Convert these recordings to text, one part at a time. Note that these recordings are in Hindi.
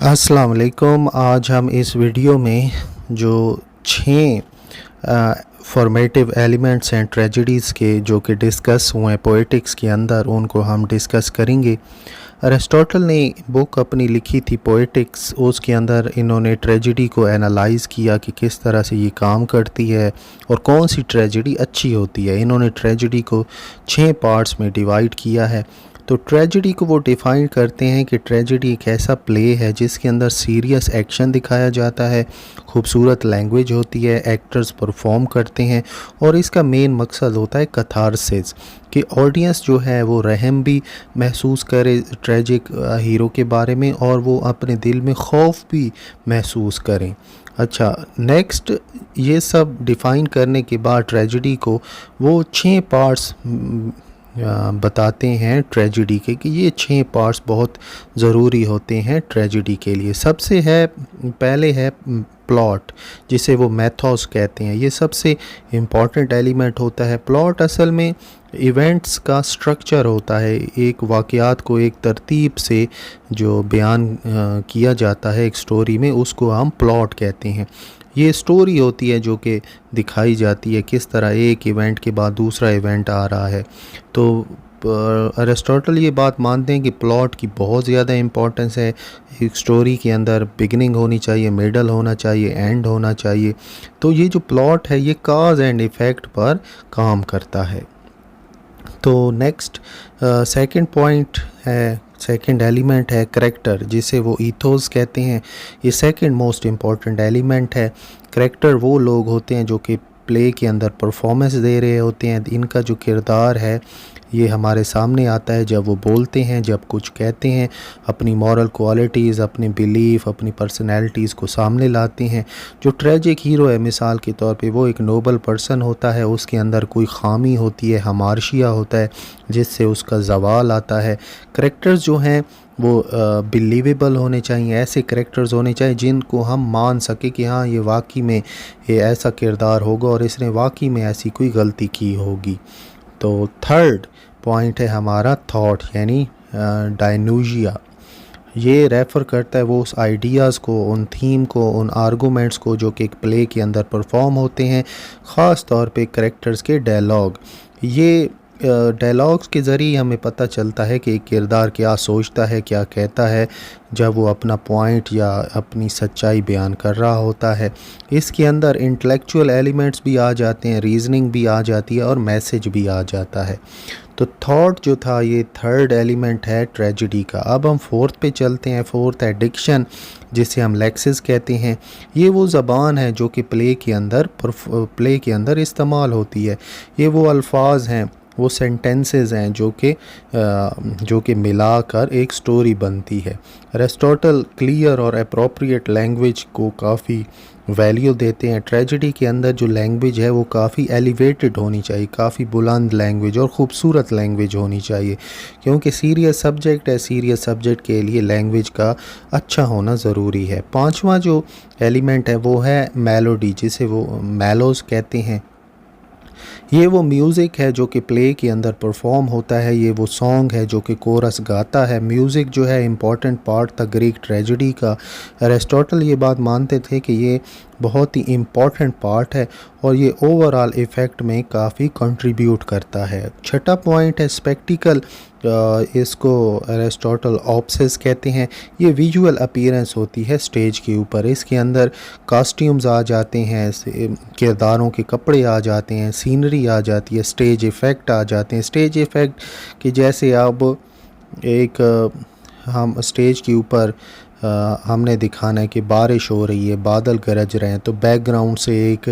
अस्सलाम वालेकुम। आज हम इस वीडियो में जो 6 फॉर्मेटिव एलिमेंट्स हैं ट्रेजेडीज़ के जो कि डिस्कस हुए पोएटिक्स के अंदर, उनको हम डिस्कस करेंगे। अरिस्टोटल ने बुक अपनी लिखी थी पोएटिक्स, उसके अंदर इन्होंने ट्रेजेडी को एनालाइज़ किया कि किस तरह से ये काम करती है और कौन सी ट्रेजेडी अच्छी होती है। इन्होंने ट्रेजेडी को 6 पार्ट्स में डिवाइड किया है। तो ट्रेजेडी को वो डिफ़ाइन करते हैं कि ट्रेजेडी एक ऐसा प्ले है जिसके अंदर सीरियस एक्शन दिखाया जाता है, खूबसूरत लैंग्वेज होती है, एक्टर्स परफॉर्म करते हैं और इसका मेन मकसद होता है कथारसिस, कि ऑडियंस जो है वो रहम भी महसूस करे ट्रेजिक हीरो के बारे में और वो अपने दिल में खौफ भी महसूस करें। अच्छा, नेक्स्ट ये सब डिफ़ाइन करने के बाद ट्रेजेडी को वो 6 पार्ट्स बताते हैं ट्रेजेडी के, कि ये 6 पार्ट्स बहुत ज़रूरी होते हैं ट्रेजेडी के लिए। सबसे है पहले है प्लॉट, जिसे वो मैथोस कहते हैं। ये सबसे इम्पॉर्टेंट एलिमेंट होता है। प्लॉट असल में इवेंट्स का स्ट्रक्चर होता है, एक वाक़यात को एक तरतीब से जो बयान किया जाता है एक स्टोरी में, उसको हम प्लॉट कहते हैं। ये स्टोरी होती है जो कि दिखाई जाती है किस तरह एक इवेंट के बाद दूसरा इवेंट आ रहा है। तो अरिस्टोटल ये बात मानते हैं कि प्लॉट की बहुत ज़्यादा इम्पोर्टेंस है। एक स्टोरी के अंदर बिगिनिंग होनी चाहिए, मिडल होना चाहिए, एंड होना चाहिए। तो ये जो प्लॉट है ये काज एंड इफ़ेक्ट पर काम करता है। तो नेक्स्ट सेकंड पॉइंट है, सेकंड एलिमेंट है करैक्टर, जिसे वो ईथोस कहते हैं। ये सेकंड मोस्ट इम्पॉर्टेंट एलिमेंट है। करैक्टर वो लोग होते हैं जो कि प्ले के अंदर परफॉर्मेंस दे रहे होते हैं। इनका जो किरदार है ये हमारे सामने आता है जब वो बोलते हैं, जब कुछ कहते हैं, अपनी मॉरल क्वालिटीज़, अपने बिलीफ, अपनी पर्सनैलिटीज़ को सामने लाते हैं। जो ट्रेजिक हीरो है मिसाल के तौर पे, वो एक नोबल पर्सन होता है, उसके अंदर कोई ख़ामी होती है, हमारशिया होता है जिससे उसका ज़वाल आता है। करैक्टर्स जो हैं वो बिलीवेबल होने चाहिए, ऐसे करैक्टर्स होने चाहिए जिनको हम मान सके कि हाँ ये वाकई में ये ऐसा किरदार होगा और इसने वाकई में ऐसी कोई गलती की होगी। तो थर्ड पॉइंट है हमारा थॉट, यानी डायनूजिया। ये रेफ़र करता है वो उस आइडियाज़ को, उन थीम को, उन आर्गूमेंट्स को जो कि एक प्ले के अंदर परफॉर्म होते हैं, ख़ास तौर पे करैक्टर्स के डायलॉग। ये डायलॉग्स के ज़रिए हमें पता चलता है कि एक किरदार क्या सोचता है, क्या कहता है जब वो अपना पॉइंट या अपनी सच्चाई बयान कर रहा होता है। इसके अंदर इंटेलेक्चुअल एलिमेंट्स भी आ जाते हैं, रीज़निंग भी आ जाती है और मैसेज भी आ जाता है। तो थॉट जो था ये थर्ड एलिमेंट है ट्रेजेडी का। अब हम फोर्थ पे चलते हैं। फोर्थ है डिक्शन, जिसे हम लेक्सिस कहते हैं। ये वो ज़बान है जो कि प्ले के अंदर इस्तेमाल होती है। ये वो अल्फाज हैं, वो सेंटेंसेस हैं जो कि मिलाकर एक स्टोरी बनती है। अरिस्टोटल क्लियर और अप्रोप्रिएट लैंग्वेज को काफ़ी वैल्यू देते हैं। ट्रेजेडी के अंदर जो लैंग्वेज है वो काफ़ी एलिवेटेड होनी चाहिए, काफ़ी बुलंद लैंग्वेज और ख़ूबसूरत लैंग्वेज होनी चाहिए, क्योंकि सीरियस सब्जेक्ट है। सीरियस सब्जेक्ट के लिए लैंग्वेज का अच्छा होना ज़रूरी है। पांचवा जो एलिमेंट है वो है मेलोडी, जिसे वो मेलोस कहते हैं। ये वो म्यूज़िक है जो कि प्ले के अंदर परफॉर्म होता है। ये वो सॉन्ग है जो कि कोरस गाता है। म्यूज़िक जो है इम्पॉर्टेंट पार्ट था ग्रीक ट्रेजेडी का। अरिस्टोटल ये बात मानते थे कि ये बहुत ही इम्पॉर्टेंट पार्ट है और ये ओवरऑल इफ़ेक्ट में काफ़ी कंट्रीब्यूट करता है। छठा पॉइंट है स्पेक्टिकल, इसको अरिस्टोटल ऑप्सिस कहते हैं। ये विजुअल अपीयरेंस होती है स्टेज के ऊपर। इसके अंदर कॉस्ट्यूम्स आ जाते हैं, किरदारों के कपड़े आ जाते हैं, सीनरी आ जाती है, स्टेज इफ़ेक्ट आ जाते हैं। स्टेज इफ़ेक्ट कि जैसे अब एक हम स्टेज के ऊपर हमने दिखाना है कि बारिश हो रही है, बादल गरज रहे हैं, तो बैकग्राउंड से एक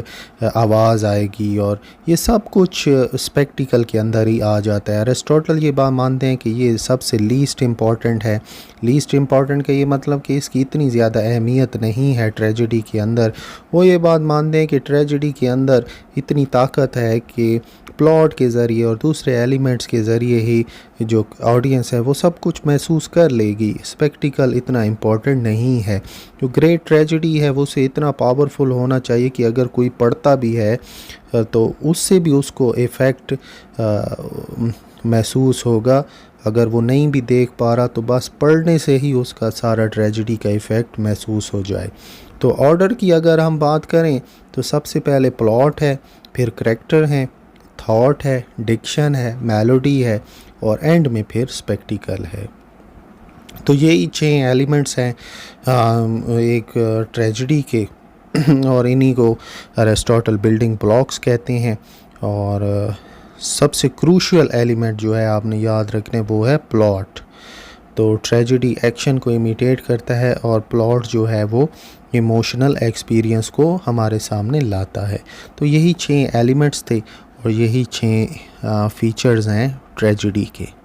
आवाज़ आएगी और ये सब कुछ स्पेक्टिकल के अंदर ही आ जाता है। अरिस्टोटल ये बात मानते हैं कि ये सबसे लीस्ट इम्पॉर्टेंट है। लीस्ट इम्पॉर्टेंट का ये मतलब कि इसकी इतनी ज़्यादा अहमियत नहीं है ट्रेजेडी के अंदर। वो ये बात मानते हैं कि ट्रेजेडी के अंदर इतनी ताकत है कि प्लॉट के ज़रिए और दूसरे एलिमेंट्स के ज़रिए ही जो ऑडियंस है वो सब कुछ महसूस कर लेगी। स्पेक्टिकल इतना इम्पॉर्टेंट नहीं है। जो ग्रेट ट्रेजेडी है वो से इतना पावरफुल होना चाहिए कि अगर कोई पढ़ता भी है तो उससे भी उसको इफ़ेक्ट महसूस होगा अगर वो नहीं भी देख पा रहा तो बस पढ़ने से ही उसका सारा ट्रेजेडी का इफ़ेक्ट महसूस हो जाए। तो ऑर्डर की अगर हम बात करें तो सबसे पहले प्लॉट है, फिर करैक्टर हैं, थॉट है, डिक्शन है, मेलोडी है और एंड में फिर स्पेक्टिकल है। तो यही 6 एलिमेंट्स हैं एक ट्रेजेडी के और इन्हीं को अरिस्टोटल बिल्डिंग ब्लॉक्स कहते हैं। और सबसे क्रूशियल एलिमेंट जो है आपने याद रखने वो है प्लॉट। तो ट्रेजेडी एक्शन को इमिटेट करता है और प्लॉट जो है वो इमोशनल एक्सपीरियंस को हमारे सामने लाता है। तो यही 6 एलिमेंट्स थे और यही 6 फीचर्स हैं ट्रेजेडी के।